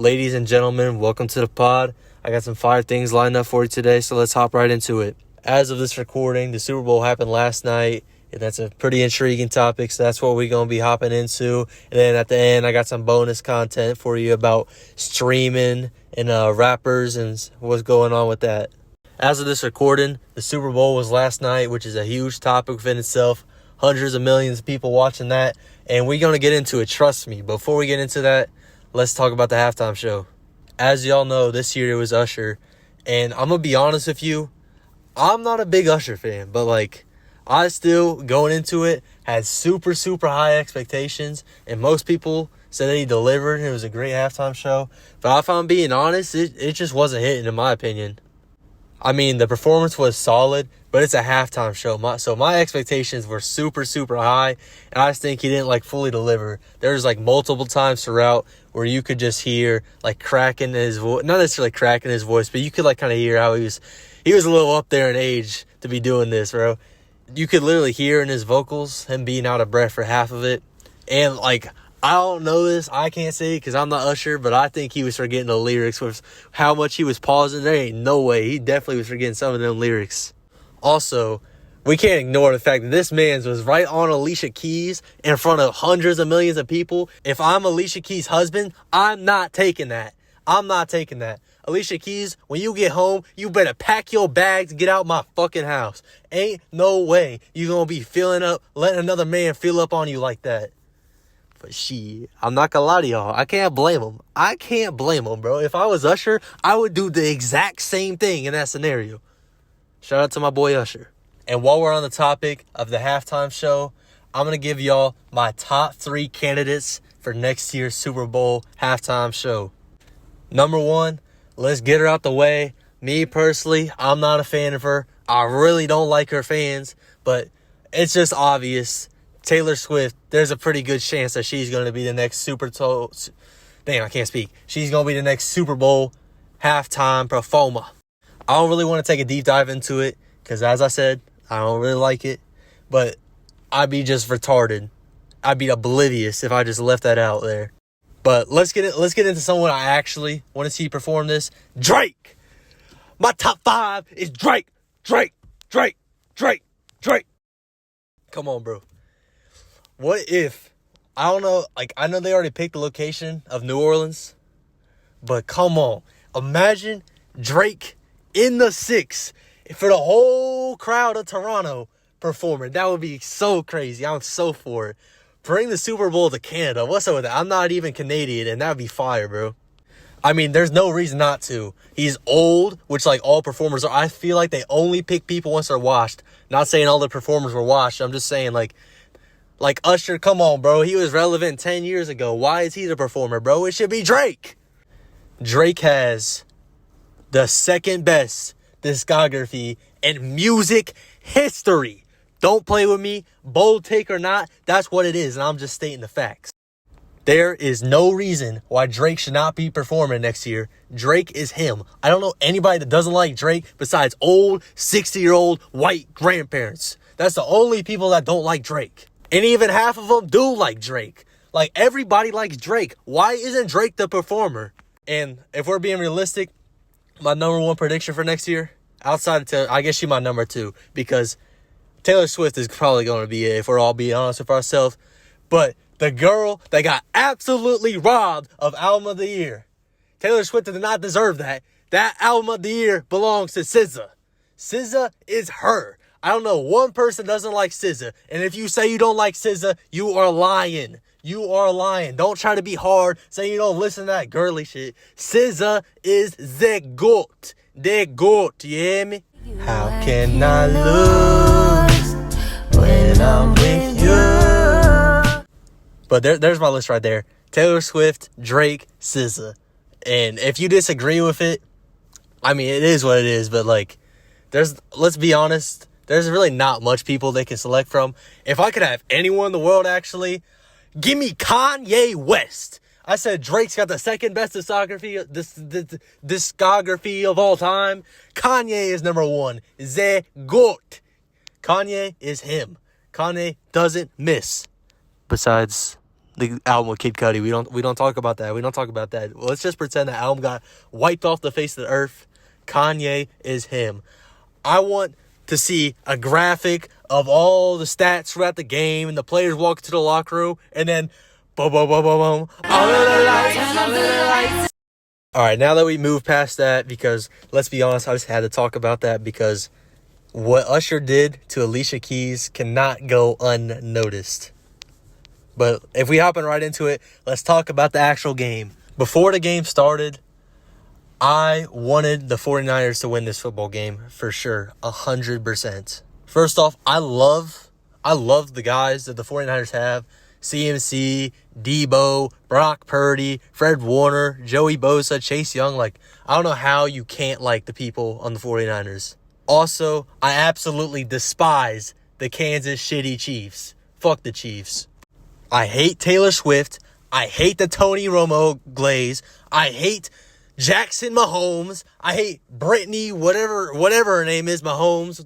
Ladies and gentlemen, welcome to the pod. I got some fire things lined up for you today, so let's hop right into it. As of this recording, the Super Bowl happened last night, and that's a pretty intriguing topic, so that's what we're going to be hopping into. And then at the end, I got some bonus content for you about streaming and rappers and what's going on with that. As of this recording, the Super Bowl was last night, which is a huge topic within itself. Hundreds of millions of people watching that, and we're going to get into it, trust me. Before we get into that, let's talk about the halftime show. As y'all know, this year it was Usher. And I'm going to be honest with you, I'm not a big Usher fan. But, I still, going into it, had super, super high expectations. And most people said that he delivered. It was a great halftime show. But if I'm being honest, it just wasn't hitting, in my opinion. I mean, the performance was solid, but it's a halftime show. So my expectations were super, super high, and I just think he didn't, fully deliver. There's, multiple times throughout where you could just hear, cracking his voice. Not necessarily cracking his voice, but you could, kind of hear how he was a little up there in age to be doing this, bro. You could literally hear in his vocals him being out of breath for half of it. And, I don't know this. I can't say it because I'm not Usher, but I think he was forgetting the lyrics with how much he was pausing. There ain't no way. He definitely was forgetting some of them lyrics. Also, we can't ignore the fact that this man's was right on Alicia Keys in front of hundreds of millions of people. If I'm Alicia Keys' husband, I'm not taking that. Alicia Keys, when you get home, you better pack your bags and get out my fucking house. Ain't no way you gonna be letting another man fill up on you like that. But shit, I'm not gonna lie to y'all. I can't blame him, bro. If I was Usher, I would do the exact same thing in that scenario. Shout out to my boy Usher. And while we're on the topic of the halftime show, I'm gonna give y'all my top 3 candidates for next year's Super Bowl halftime show. Number 1, let's get her out the way. Me personally, I'm not a fan of her. I really don't like her fans, but it's just obvious. Taylor Swift, there's a pretty good chance that she's going to be the next She's going to be the next Super Bowl halftime performer. I don't really want to take a deep dive into it because, as I said, I don't really like it. But I'd be just retarded. I'd be oblivious if I just left that out there. But let's get into someone I actually want to see perform this. Drake. My top 5 is Drake. Come on, bro. What if, I don't know, I know they already picked the location of New Orleans, but come on. Imagine Drake in the 6 for the whole crowd of Toronto performing. That would be so crazy. I'm so for it. Bring the Super Bowl to Canada. What's up with that? I'm not even Canadian, and that would be fire, bro. I mean, there's no reason not to. He's old, which, all performers are. I feel like they only pick people once they're washed. Not saying all the performers were washed. I'm just saying, Usher, come on, bro. He was relevant 10 years ago. Why is he the performer, bro? It should be Drake. Drake has the second best discography in music history. Don't play with me. Bold take or not, that's what it is, and I'm just stating the facts. There is no reason why Drake should not be performing next year. Drake is him. I don't know anybody that doesn't like Drake besides old, 60-year-old white grandparents. That's the only people that don't like Drake. And even half of them do like Drake. Everybody likes Drake. Why isn't Drake the performer? And if we're being realistic, my number 1 prediction for next year, outside of Taylor, I guess she's my number 2, because Taylor Swift is probably going to be it, if we're all being honest with ourselves. But the girl that got absolutely robbed of Album of the Year, Taylor Swift did not deserve that. That Album of the Year belongs to SZA. SZA is her. I don't know one person doesn't like SZA. And if you say you don't like SZA, you are lying. Don't try to be hard. Say you don't listen to that girly shit. SZA is the GOAT. The GOAT. You hear me? How can I lose when I'm with you? But there's my list right there. Taylor Swift, Drake, SZA. And if you disagree with it, I mean, it is what it is. But, let's be honest. There's really not much people they can select from. If I could have anyone in the world, actually, give me Kanye West. I said Drake's got the second best discography of all time. Kanye is number 1. The GOAT. Kanye is him. Kanye doesn't miss. Besides the album with Kid Cudi. We don't talk about that. We don't talk about that. Let's just pretend the album got wiped off the face of the earth. Kanye is him. I want to see a graphic of all the stats throughout the game and the players walk to the locker room and then boom, boom, boom, boom, boom. All of the lights. All right, now that we move past that, because let's be honest, I just had to talk about that because what Usher did to Alicia Keys cannot go unnoticed. But if we hopping right into it, let's talk about the actual game. Before the game started, I wanted the 49ers to win this football game for sure, 100%. First off, I love the guys that the 49ers have. CMC, Debo, Brock Purdy, Fred Warner, Joey Bosa, Chase Young. Like, I don't know how you can't like the people on the 49ers. Also, I absolutely despise the Kansas City Chiefs. Fuck the Chiefs. I hate Taylor Swift. I hate the Tony Romo glaze. I hate Jackson Mahomes. I hate Brittany, whatever her name is, Mahomes.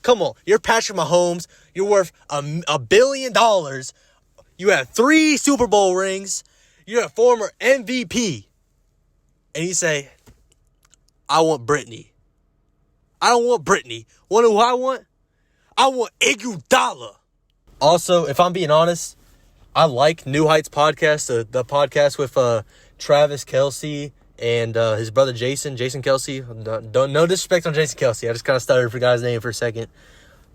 Come on. You're Patrick Mahomes. You're worth $1 billion. You have 3 Super Bowl rings. You're a former MVP. And you say, I want Brittany. I don't want Brittany. Want who I want? I want Iguodala. Also, if I'm being honest, I like New Heights podcast, the podcast with Travis Kelce and his brother Jason Kelce. No disrespect on Jason Kelce. I just kind of stuttered for the guy's name for a second.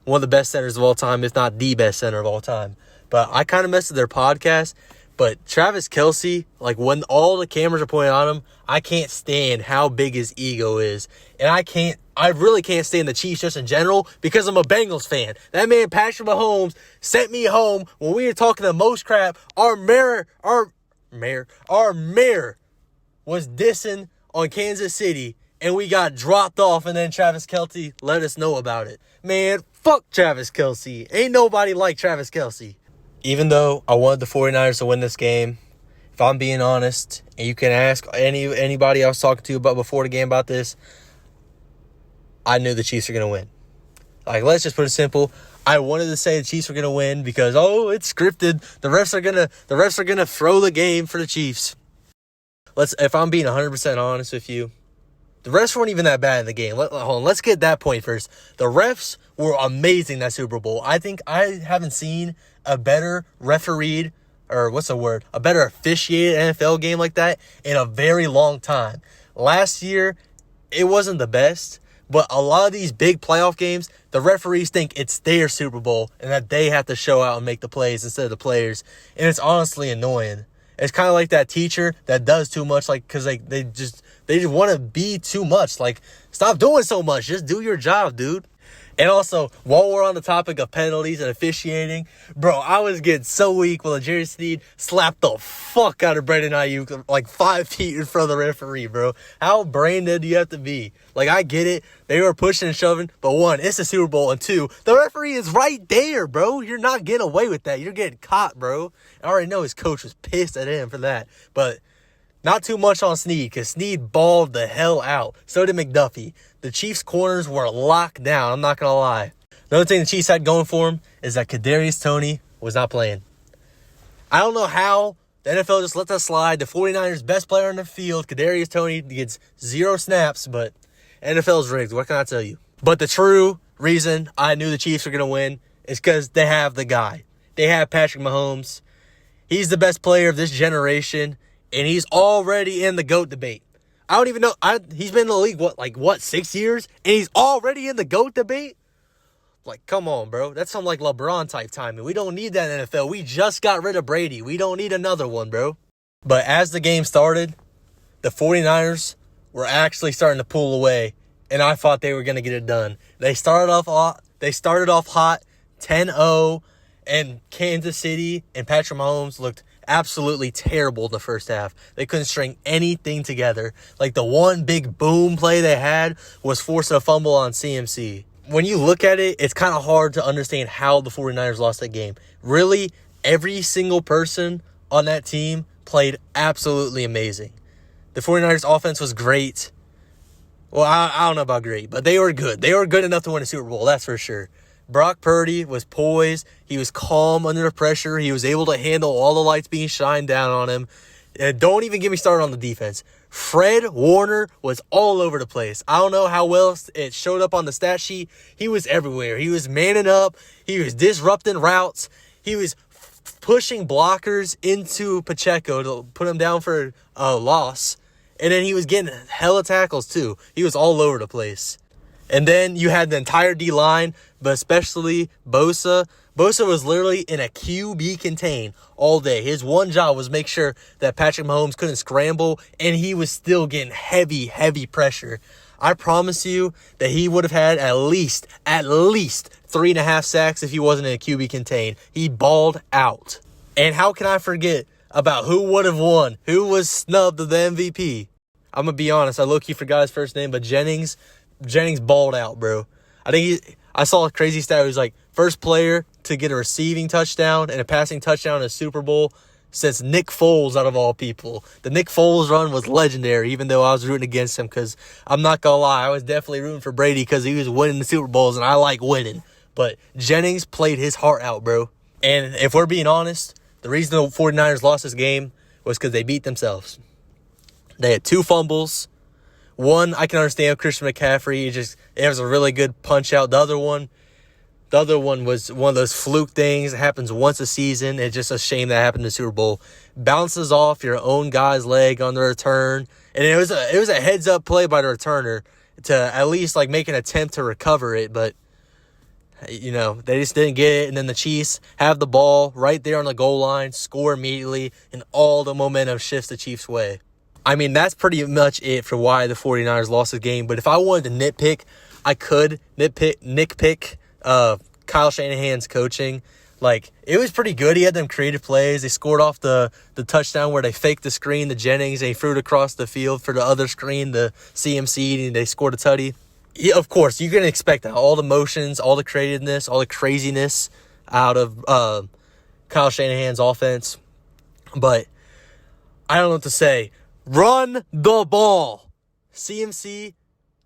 One of the best centers of all time, if not the best center of all time. But I kind of messed with their podcast. But Travis Kelce, like when all the cameras are pointed on him, I can't stand how big his ego is. And I really can't stand the Chiefs just in general because I'm a Bengals fan. That man, Patrick Mahomes, sent me home when we were talking the most crap. Our mayor was dissing on Kansas City, and we got dropped off, and then Travis Kelce let us know about it. Man, fuck Travis Kelce. Ain't nobody like Travis Kelce. Even though I wanted the 49ers to win this game, if I'm being honest, and you can ask anybody I was talking to about before the game about this, I knew the Chiefs were going to win. Like, let's just put it simple. I wanted to say the Chiefs were going to win because, it's scripted. The refs are going to throw the game for the Chiefs. If I'm being 100% honest with you, the refs weren't even that bad in the game. Hold on, let's get that point first. The refs were amazing that Super Bowl. I think I haven't seen a better refereed, a better officiated NFL game like that in a very long time. Last year, it wasn't the best, but a lot of these big playoff games, the referees think it's their Super Bowl and that they have to show out and make the plays instead of the players. And it's honestly annoying. It's kind of like that teacher that does too much, because they just want to be too much. Like, stop doing so much. Just do your job, dude. And also, while we're on the topic of penalties and officiating, bro, I was getting so weak when Jerry Sneed slapped the fuck out of Brandon Ayuk like 5 feet in front of the referee, bro. How brain dead do you have to be? Like, I get it. They were pushing and shoving, but 1, it's a Super Bowl, and 2, the referee is right there, bro. You're not getting away with that. You're getting caught, bro. I already know his coach was pissed at him for that, but not too much on Sneed, because Sneed balled the hell out. So did McDuffie. The Chiefs' corners were locked down, I'm not going to lie. Another thing the Chiefs had going for them is that Kadarius Toney was not playing. I don't know how the NFL just let that slide. The 49ers' best player on the field, Kadarius Toney, gets 0 snaps, but NFL's rigged. What can I tell you? But the true reason I knew the Chiefs were going to win is because they have the guy. They have Patrick Mahomes. He's the best player of this generation, and he's already in the GOAT debate. I don't even know. He's been in the league, 6 years? And he's already in the GOAT debate? Like, come on, bro. That's some, LeBron type timing. We don't need that in NFL. We just got rid of Brady. We don't need another one, bro. But as the game started, the 49ers were actually starting to pull away, and I thought they were going to get it done. They started off hot, 10-0, and Kansas City and Patrick Mahomes looked absolutely terrible in the first half. They couldn't string anything together. Like, the one big boom play they had was forcing a fumble on CMC. When you look at it, it's kind of hard to understand how the 49ers lost that game. Really, every single person on that team played absolutely amazing. The 49ers offense was great. Well, I don't know about great, but they were good. They were good enough to win a Super Bowl, that's for sure. Brock Purdy was poised. He was calm under the pressure. He was able to handle all the lights being shined down on him. And don't even get me started on the defense. Fred Warner was all over the place. I don't know how well it showed up on the stat sheet. He was everywhere. He was manning up. He was disrupting routes. He was pushing blockers into Pacheco to put him down for a loss. And then he was getting hella tackles too. He was all over the place. And then you had the entire D-line, but especially Bosa. Bosa was literally in a QB contain all day. His one job was make sure that Patrick Mahomes couldn't scramble, and he was still getting heavy pressure. I promise you that he would have had at least 3.5 sacks if he wasn't in a QB contain. He balled out. And how can I forget about who would have won? Who was snubbed of the MVP? I'm going to be honest. I low-key forgot his first name, but Jennings balled out, bro. I saw a crazy stat. It was like first player to get a receiving touchdown and a passing touchdown in a Super Bowl since Nick Foles, out of all people. The Nick Foles run was legendary, even though I was rooting against him, because I'm not going to lie, I was definitely rooting for Brady because he was winning the Super Bowls, and I like winning. But Jennings played his heart out, bro. And if we're being honest, the reason the 49ers lost this game was because they beat themselves. They had 2 fumbles. One, I can understand Christian McCaffrey. It was a really good punch out. The other one was one of those fluke things that happens once a season. It's just a shame that happened in the Super Bowl. Bounces off your own guy's leg on the return. And it was a heads up play by the returner to at least like make an attempt to recover it, but you know, they just didn't get it. And then the Chiefs have the ball right there on the goal line, score immediately, and all the momentum shifts the Chiefs' way. I mean, that's pretty much it for why the 49ers lost the game. But if I wanted to nitpick, I could nitpick Kyle Shanahan's coaching. Like, it was pretty good. He had them creative plays. They scored off the touchdown where they faked the screen to Jennings. They threw it across the field for the other screen, the CMC, and they scored a tutty. Yeah, of course, you can expect that. All the motions, all the creativeness, all the craziness out of Kyle Shanahan's offense. But I don't know what to say. Run the ball. CMC,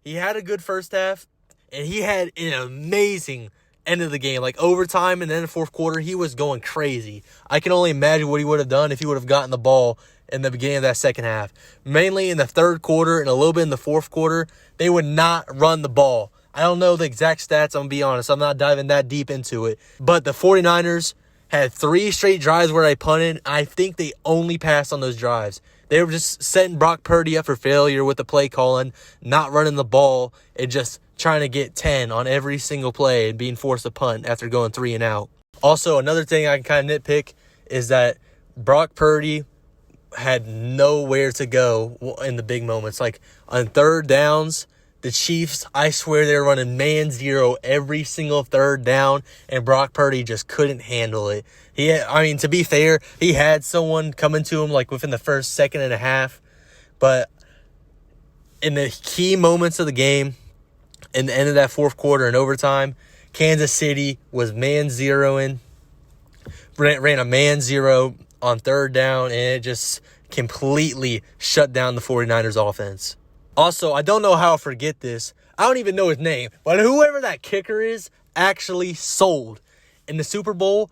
he had a good first half, and he had an amazing end of the game. Like overtime and then the fourth quarter, he was going crazy. I can only imagine what he would have done if he would have gotten the ball in the beginning of that second half. Mainly in the third quarter and a little bit in the fourth quarter, they would not run the ball. I don't know the exact stats, I'm going to be honest. I'm not diving that deep into it. But the 49ers had 3 straight drives where they punted. I think they only passed on those drives. They were just setting Brock Purdy up for failure with the play calling, not running the ball, and just trying to get 10 on every single play and being forced to punt after going 3 and out. Also, another thing I can kind of nitpick is that Brock Purdy had nowhere to go in the big moments. Like on third downs, the Chiefs, I swear they were running man zero every single third down, and Brock Purdy just couldn't handle it. To be fair, he had someone coming to him like within the first second and a half, but in the key moments of the game, in the end of that fourth quarter and overtime, Kansas City was man zeroing, ran a man zero on third down, and it just completely shut down the 49ers offense. Also, I don't know how I forget this. I don't even know his name, but whoever that kicker is actually sold. In the Super Bowl,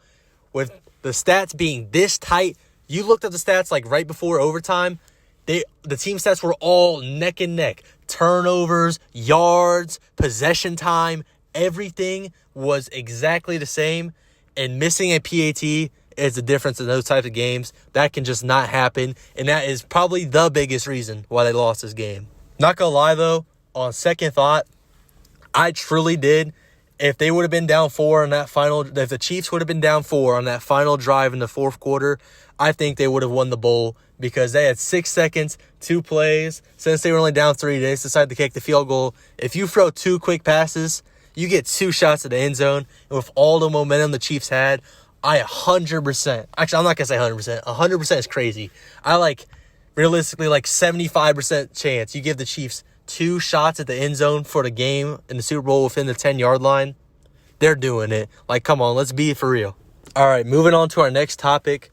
with the stats being this tight, you looked at the stats like right before overtime, the team stats were all neck and neck. Turnovers, yards, possession time, everything was exactly the same. And missing a PAT is the difference in those types of games. That can just not happen. And that is probably the biggest reason why they lost this game. Not gonna lie though, on second thought, I truly did. If they would have been down 4 on that if the Chiefs would have been down 4 on that final drive in the fourth quarter, I think they would have won the bowl because they had 6 seconds, 2 plays. Since they were only down 3, they just decided to kick the field goal. If you throw 2 quick passes, you get 2 shots at the end zone. And with all the momentum the Chiefs had, I 100%, actually I'm not going to say 100%, 100% is crazy. I realistically 75% chance you give the Chiefs 2 shots at the end zone for the game in the Super Bowl within the 10-yard line. They're doing it. Come on, let's be for real. All right, moving on to our next topic.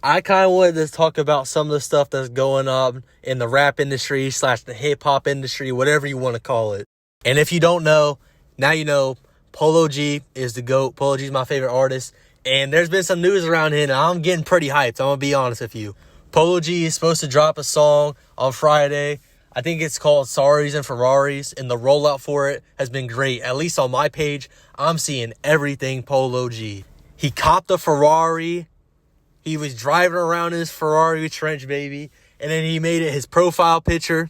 I kind of wanted to talk about some of the stuff that's going on in the rap industry / the hip-hop industry, whatever you want to call it. And if you don't know, now you know, Polo G is the GOAT. Polo G is my favorite artist. And there's been some news around him, and I'm getting pretty hyped. I'm going to be honest with you. Polo G is supposed to drop a song on Friday. I think it's called Sorries and Ferraris, and the rollout for it has been great. At least on my page, I'm seeing everything Polo G. He copped a Ferrari. He was driving around in his Ferrari trench, baby. And then he made it his profile picture.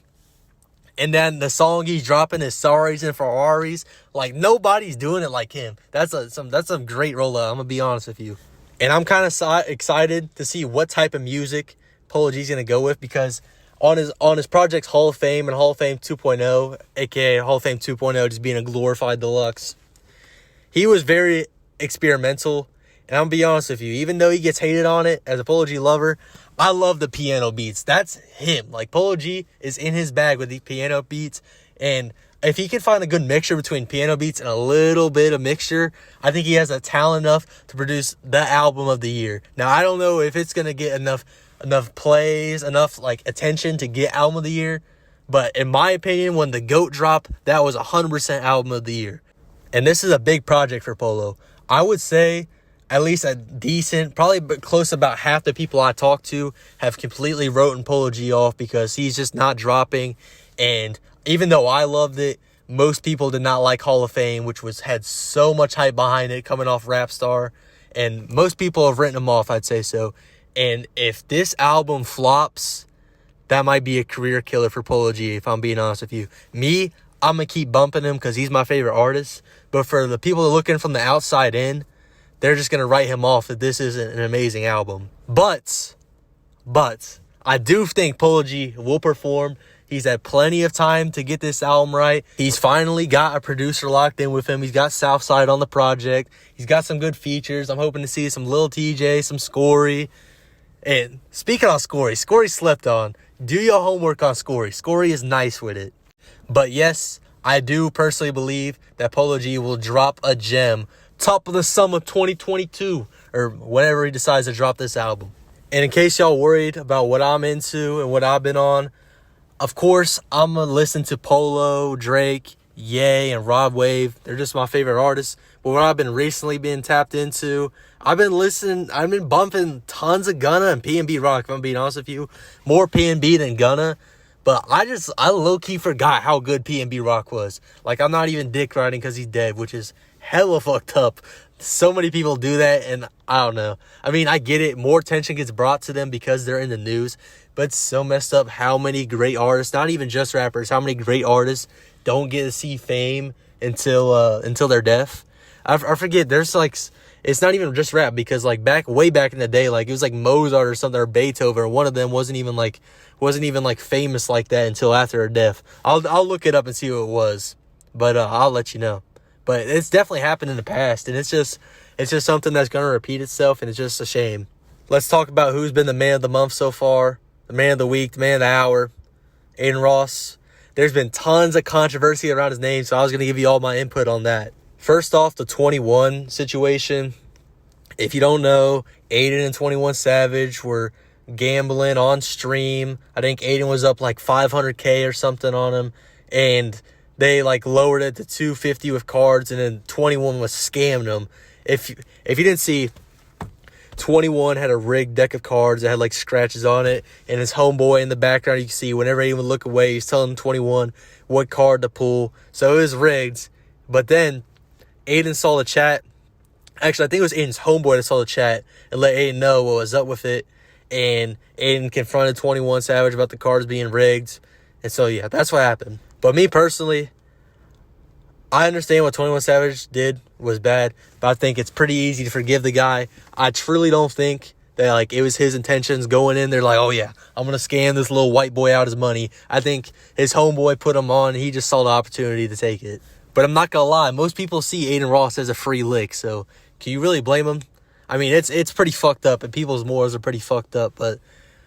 And then the song he's dropping is Sorries and Ferraris. Like, nobody's doing it like him. That's some great rollout, I'm going to be honest with you. And I'm kind of excited to see what type of music Polo G's going to go with, because on his projects Hall of Fame and Hall of Fame 2.0, a.k.a. Hall of Fame 2.0 just being a glorified deluxe, he was very experimental. And I'm going to be honest with you, even though he gets hated on it as a Polo G lover, I love the piano beats. That's him. Like, Polo G is in his bag with the piano beats. And if he can find a good mixture between piano beats and a little bit of mixture, I think he has a talent enough to produce the album of the year. Now, I don't know if it's going to get enough plays, enough like attention to get album of the year. But in my opinion, when the GOAT dropped, that was 100% album of the year. And this is a big project for Polo. I would say at least a decent, probably close to about half the people I talk to have completely written Polo G off because he's just not dropping. And even though I loved it, most people did not like Hall of Fame, which had so much hype behind it coming off Rap Star. And most people have written him off, I'd say so. And if this album flops, that might be a career killer for Polo G, if I'm being honest with you. Me, I'm going to keep bumping him because he's my favorite artist. But for the people looking from the outside in, they're just going to write him off that this isn't an amazing album. But, I do think Polo G will perform. He's had plenty of time to get this album right. He's finally got a producer locked in with him. He's got Southside on the project. He's got some good features. I'm hoping to see some Lil TJ, some Scory. And speaking on Scory, Scory slept on. Do your homework on Scory. Scory is nice with it. But yes, I do personally believe that Polo G will drop a gem top of the summer 2022 or whenever he decides to drop this album. And in case y'all worried about what I'm into and what I've been on, of course, I'm going to listen to Polo, Drake, Ye, and Rod Wave. They're just my favorite artists. But what I've been recently being tapped into, I've been bumping tons of Gunna and Pnb Rock, if I'm being honest with you. More Pnb than Gunna. But I low-key forgot how good Pnb Rock was. Like, I'm not even dick riding because he's dead, which is hella fucked up. So many people do that, and I don't know. I mean, I get it. More attention gets brought to them because they're in the news. But it's so messed up how many great artists, not even just rappers, how many great artists don't get to see fame until they're deaf. I forget, there's like, it's not even just rap, because like way back in the day, like it was like Mozart or something, or Beethoven, or one of them wasn't even like famous like that until after their death. I'll look it up and see who it was, but I'll let you know. But it's definitely happened in the past, and it's just something that's going to repeat itself, and it's just a shame. Let's talk about who's been the man of the month so far, the man of the week, the man of the hour, Adin Ross. There's been tons of controversy around his name, so I was going to give you all my input on that. First off, the 21 situation. If you don't know, Adin and 21 Savage were gambling on stream. I think Adin was up like $500K or something on him, and they like lowered it to $250 with cards, and then 21 was scamming them. If you didn't see, 21 had a rigged deck of cards that had like scratches on it, and his homeboy in the background, you can see whenever Adin would look away, he's telling 21 what card to pull. So it was rigged. But then Adin saw the chat. Actually, I think it was Adin's homeboy that saw the chat and let Adin know what was up with it. And Adin confronted 21 Savage about the cards being rigged. And so, yeah, that's what happened. But me personally, I understand what 21 Savage did was bad, but I think it's pretty easy to forgive the guy. I truly don't think that like it was his intentions going in there like, oh yeah, I'm going to scam this little white boy out his money. I think his homeboy put him on. He just saw the opportunity to take it. But I'm not going to lie, most people see Adin Ross as a free lick, so can you really blame him? I mean, it's pretty fucked up, and people's morals are pretty fucked up, but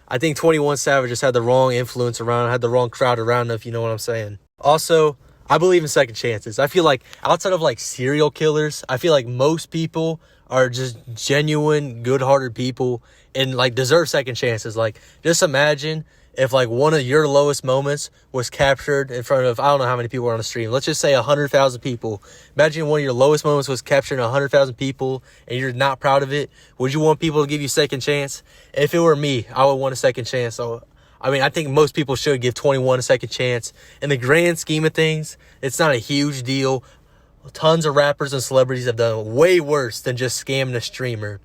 I think 21 Savage just had the wrong influence around him, had the wrong crowd around him, if you know what I'm saying. Also, I believe in second chances. I feel like outside of like serial killers, I feel like most people are just genuine, good-hearted people and like deserve second chances. Like, just imagine if like one of your lowest moments was captured in front of, I don't know how many people are on the stream. Let's just say 100,000 people. Imagine one of your lowest moments was captured in 100,000 people and you're not proud of it. Would you want people to give you a second chance? If it were me, I would want a second chance. So, I mean, I think most people should give 21 a second chance. In the grand scheme of things, it's not a huge deal. Tons of rappers and celebrities have done way worse than just scamming a streamer.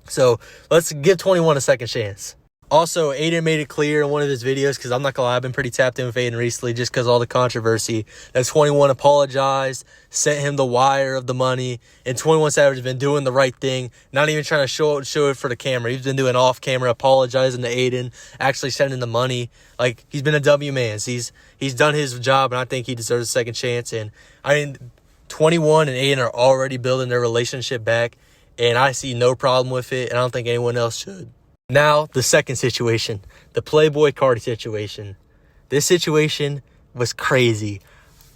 So let's give 21 a second chance. Also, Adin made it clear in one of his videos, because I'm not gonna lie, I've been pretty tapped in with Adin recently just because of all the controversy, that 21 apologized, sent him the wire of the money, and 21 Savage has been doing the right thing, not even trying to show it for the camera. He's been doing off camera, apologizing to Adin, actually sending the money. Like, he's been a W man. He's done his job, and I think he deserves a second chance. And I mean, 21 and Adin are already building their relationship back, and I see no problem with it, and I don't think anyone else should. Now, the second situation, the Playboy Carti situation. This situation was crazy.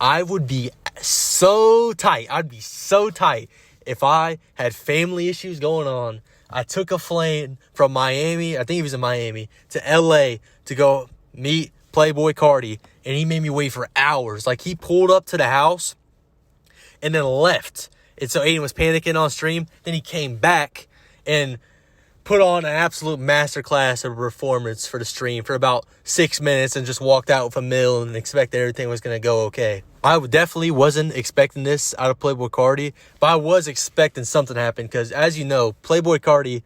I would be so tight. I'd be so tight if I had family issues going on. I took a plane from Miami, I think he was in Miami, to LA to go meet Playboy Carti, and he made me wait for hours. Like, he pulled up to the house and then left. And so Adin was panicking on stream. Then he came back and put on an absolute masterclass of performance for the stream for about 6 minutes and just walked out with a meal and expected everything was going to go okay. I definitely wasn't expecting this out of Playboy Carti, but I was expecting something to happen because, as you know, Playboy Carti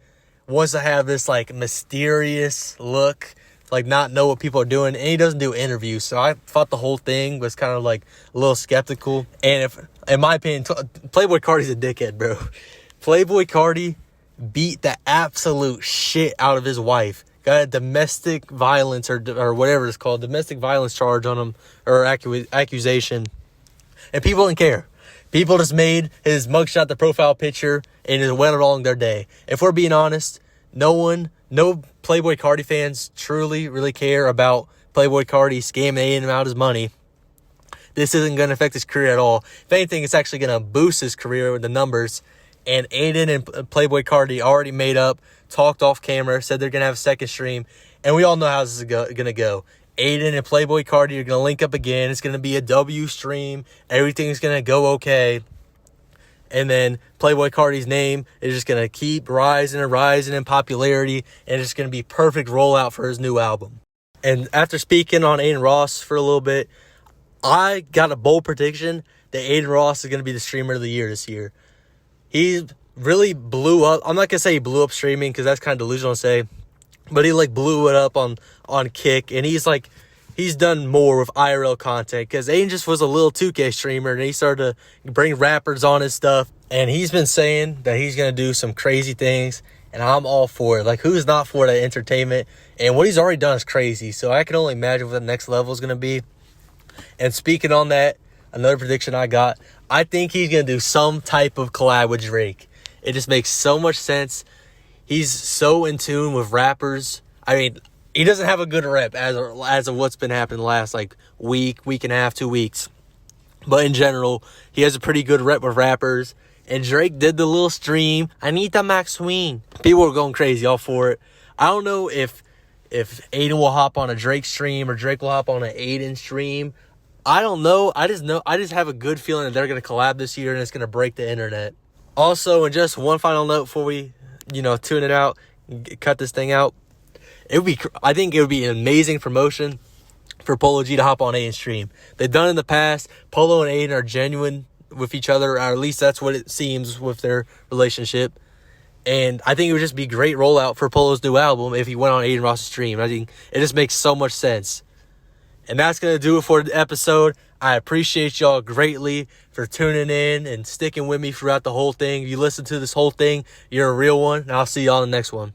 wants to have this, like, mysterious look, like not know what people are doing, and he doesn't do interviews. So I thought the whole thing was kind of like a little skeptical. And if, in my opinion, Playboy Carti's a dickhead, bro. Playboy Carti beat the absolute shit out of his wife. Got a domestic violence or whatever it's called, domestic violence charge on him, or accusation. And people didn't care. People just made his mugshot the profile picture and just went along their day. If we're being honest, no Playboy Carti fans truly really care about Playboy Carti scamming him out his money. This isn't going to affect his career at all. If anything, it's actually going to boost his career with the numbers. And Adin and Playboy Carti already made up, talked off camera, said they're going to have a second stream. And we all know how this is going to go. Adin and Playboy Carti are going to link up again. It's going to be a W stream. Everything's going to go okay. And then Playboy Carti's name is just going to keep rising and rising in popularity. And it's going to be perfect rollout for his new album. And after speaking on Adin Ross for a little bit, I got a bold prediction that Adin Ross is going to be the streamer of the year this year. He really blew up. I'm not going to say he blew up streaming because that's kind of delusional to say. But he, like, blew it up on Kick. And he's done more with IRL content. Because Adin just was a little 2K streamer. And he started to bring rappers on his stuff. And he's been saying that he's going to do some crazy things. And I'm all for it. Like, who's not for that entertainment? And what he's already done is crazy. So I can only imagine what the next level is going to be. And speaking on that, another prediction I got, I think he's going to do some type of collab with Drake. It just makes so much sense. He's so in tune with rappers. I mean, he doesn't have a good rep as of what's been happening the last, like, week and a half, 2 weeks. But in general, he has a pretty good rep with rappers. And Drake did the little stream, Anita McSween. People are going crazy all for it. I don't know if Adin will hop on a Drake stream or Drake will hop on an Adin stream. I don't know. I just have a good feeling that they're going to collab this year and it's going to break the internet. Also, and just one final note before we, tune it out, cut this thing out. I think it would be an amazing promotion for Polo G to hop on Adin's stream. They've done it in the past. Polo and Adin are genuine with each other, or at least that's what it seems with their relationship. And I think it would just be great rollout for Polo's new album if he went on Adin Ross's stream. I think it just makes so much sense. And that's going to do it for the episode. I appreciate y'all greatly for tuning in and sticking with me throughout the whole thing. If you listen to this whole thing, you're a real one. And I'll see y'all in the next one.